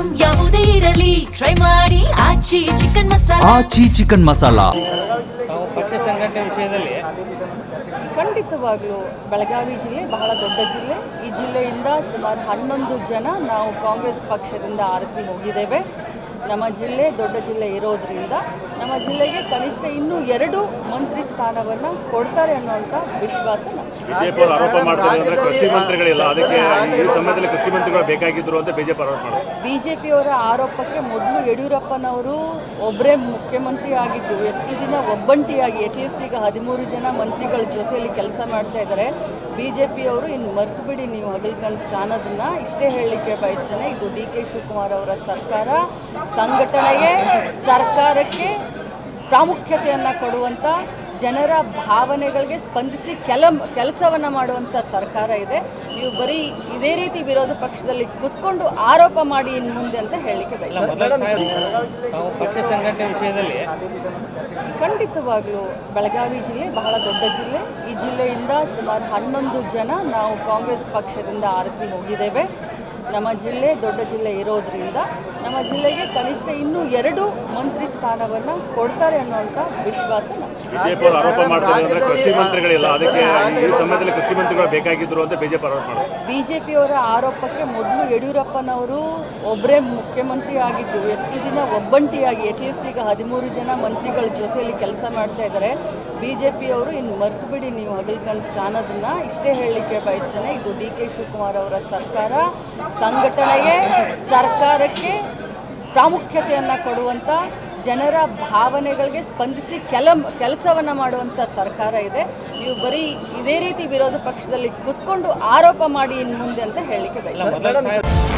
Item ಯಾವುದೇ ಇರಲಿ try ಮಾಡಿ ಆಚಿ ಚಿಕನ್ ಮಸಾಲಾ. ಆಚಿ ಚಿಕನ್ ಮಸಾಲಾ. ಪಕ್ಷ ಸಂಘಟನೆ ವಿಷಯದಲ್ಲಿ ಖಂಡಿತವಾಗ್ಲೂ ಬೆಳಗಾವಿ ಜಿಲ್ಲೆ ಬಹಳ ದೊಡ್ಡ ಜಿಲ್ಲೆ. ಈ ಜಿಲ್ಲೆಯಿಂದ ಸುಮಾರು 11 ಜನ ನಾವು ಕಾಂಗ್ರೆಸ್ ಪಕ್ಷದಿಂದ ಆರಿಸಿ ಹೋಗಿದ್ದೇವೆ. ನಮ್ಮ ಜಿಲ್ಲೆ ದೊಡ್ಡ ಜಿಲ್ಲೆ ಇರೋದ್ರಿಂದ ನಮ್ಮ ಜಿಲ್ಲೆಗೆ ಕನಿಷ್ಠ ಇನ್ನೂ 2 ಮಂತ್ರಿ ಸ್ಥಾನವನ್ನು ಕೊಡ್ತಾರೆ ಅನ್ನುವಂಥ ವಿಶ್ವಾಸ ನಮಗೆ. ಬಿಜೆಪಿ ಅವರು ಆರೋಪ ಮಾಡ್ತಾರೆ ಕೃಷಿ ಮಂತ್ರಿಗಳಿಲ್ಲ, ಅದಕ್ಕೆ ಈ ಸಮಯದಲ್ಲಿ ಕೃಷಿ ಮಂತ್ರಿಗಳು ಬೇಕಾಗಿದ್ರು ಅಂತ ಬಿಜೆಪಿ ಆರೋಪ ಮಾಡ್ತಾರೆ. ಬಿಜೆಪಿಯವರ ಆರೋಪಕ್ಕೆ ಮೊದಲು ಯಡಿಯೂರಪ್ಪನವರು ಒಬ್ಬರೇ ಮುಖ್ಯಮಂತ್ರಿ ಆಗಿದ್ರು. ಎಷ್ಟು ದಿನ ಒಬ್ಬಂಟಿಯಾಗಿ ಅಟ್ಲೀಸ್ಟ್ ಈಗ 13 ಜನ ಮಂತ್ರಿಗಳ ಜೊತೆಯಲ್ಲಿ ಕೆಲಸ ಮಾಡ್ತಾ ಇದ್ದಾರೆ. ಬಿಜೆಪಿಯವರು ಇನ್ನು ಮರ್ತು ಬಿಡಿ, ನೀವು ಹಗಲು ಕನಸು ಕಾಣೋದನ್ನ. ಇಷ್ಟೇ ಹೇಳಲಿಕ್ಕೆ ಬಯಸ್ತೇನೆ, ಇದು DK ಶಿವಕುಮಾರ್ ಅವರ ಸರ್ಕಾರ ಸಂಘಟನೆಗೆ, ಸರ್ಕಾರಕ್ಕೆ ಪ್ರಾಮುಖ್ಯತೆಯನ್ನು ಕೊಡುವಂಥ, ಜನರ ಭಾವನೆಗಳಿಗೆ ಸ್ಪಂದಿಸಿ ಕೆಲಸವನ್ನು ಮಾಡುವಂಥ ಸರ್ಕಾರ ಇದೆ. ನೀವು ಬರೀ ಇದೇ ರೀತಿ ವಿರೋಧ ಪಕ್ಷದಲ್ಲಿ ಕುತ್ಕೊಂಡು ಆರೋಪ ಮಾಡಿ ಇನ್ನು ಮುಂದೆ ಅಂತ ಹೇಳಲಿಕ್ಕೆ ಬಯಸ್ತೇನೆ. ಪಕ್ಷ ಸಂಘಟನೆ ವಿಷಯದಲ್ಲಿ ಖಂಡಿತವಾಗ್ಲೂ ಬೆಳಗಾವಿ ಜಿಲ್ಲೆ ಬಹಳ ದೊಡ್ಡ ಜಿಲ್ಲೆ. ಈ ಜಿಲ್ಲೆಯಿಂದ ಸುಮಾರು 11 ಜನ ನಾವು ಕಾಂಗ್ರೆಸ್ ಪಕ್ಷದಿಂದ ಆರಿಸಿ ಹೋಗಿದ್ದೇವೆ. ನಮ್ಮ ಜಿಲ್ಲೆ ದೊಡ್ಡ ಜಿಲ್ಲೆ ಇರೋದ್ರಿಂದ ನಮ್ಮ ಜಿಲ್ಲೆಗೆ ಕನಿಷ್ಠ ಇನ್ನೂ 2 ಮಂತ್ರಿ ಸ್ಥಾನವನ್ನು ಕೊಡ್ತಾರೆ ಅನ್ನುವಂಥ ವಿಶ್ವಾಸ ನಮಗೆ. ಬಿಜೆಪಿ ಅವರು ಆರೋಪ ಮಾಡ್ತಾರೆ ಕೃಷಿ ಮಂತ್ರಿಗಳಿಲ್ಲ, ಅದಕ್ಕೆ ಈ ಸಮಯದಲ್ಲಿ ಕೃಷಿ ಮಂತ್ರಿಗಳು ಬೇಕಾಗಿದ್ರು ಅಂತ ಬಿಜೆಪಿ ಆರೋಪ ಮಾಡ್ತಾರೆ. ಬಿಜೆಪಿಯವರ ಆರೋಪಕ್ಕೆ ಮೊದಲು ಯಡಿಯೂರಪ್ಪನವರು ಒಬ್ಬರೇ ಮುಖ್ಯಮಂತ್ರಿ ಆಗಿದ್ರು. ಎಷ್ಟು ದಿನ ಒಬ್ಬಂಟಿಯಾಗಿ ಅಟ್ಲೀಸ್ಟ್ ಈಗ 13 ಜನ ಮಂತ್ರಿಗಳ ಜೊತೆಯಲ್ಲಿ ಕೆಲಸ ಮಾಡ್ತಾ ಇದ್ದಾರೆ. ಬಿಜೆಪಿಯವರು ಇನ್ನು ಮರ್ತು ಬಿಡಿ, ನೀವು ಹಗಲು ಕನಸು ಕಾಣೋದನ್ನ. ಇಷ್ಟೇ ಹೇಳಲಿಕ್ಕೆ ಬಯಸ್ತೇನೆ, ಇದು DK ಶಿವಕುಮಾರ್ ಅವರ ಸರ್ಕಾರ ಸಂಘಟನೆಗೆ, ಸರ್ಕಾರಕ್ಕೆ ಪ್ರಾಮುಖ್ಯತೆಯನ್ನು ಕೊಡುವಂಥ, ಜನರ ಭಾವನೆಗಳಿಗೆ ಸ್ಪಂದಿಸಿ ಕೆಲಸವನ್ನು ಮಾಡುವಂಥ ಸರ್ಕಾರ ಇದೆ. ನೀವು ಬರೀ ಇದೇ ರೀತಿ ವಿರೋಧ ಪಕ್ಷದಲ್ಲಿ ಕುತ್ಕೊಂಡು ಆರೋಪ ಮಾಡಿ ಇನ್ನು ಮುಂದೆ ಅಂತ ಹೇಳಲಿಕ್ಕೆ ಬಯಸ್ತೇನೆ.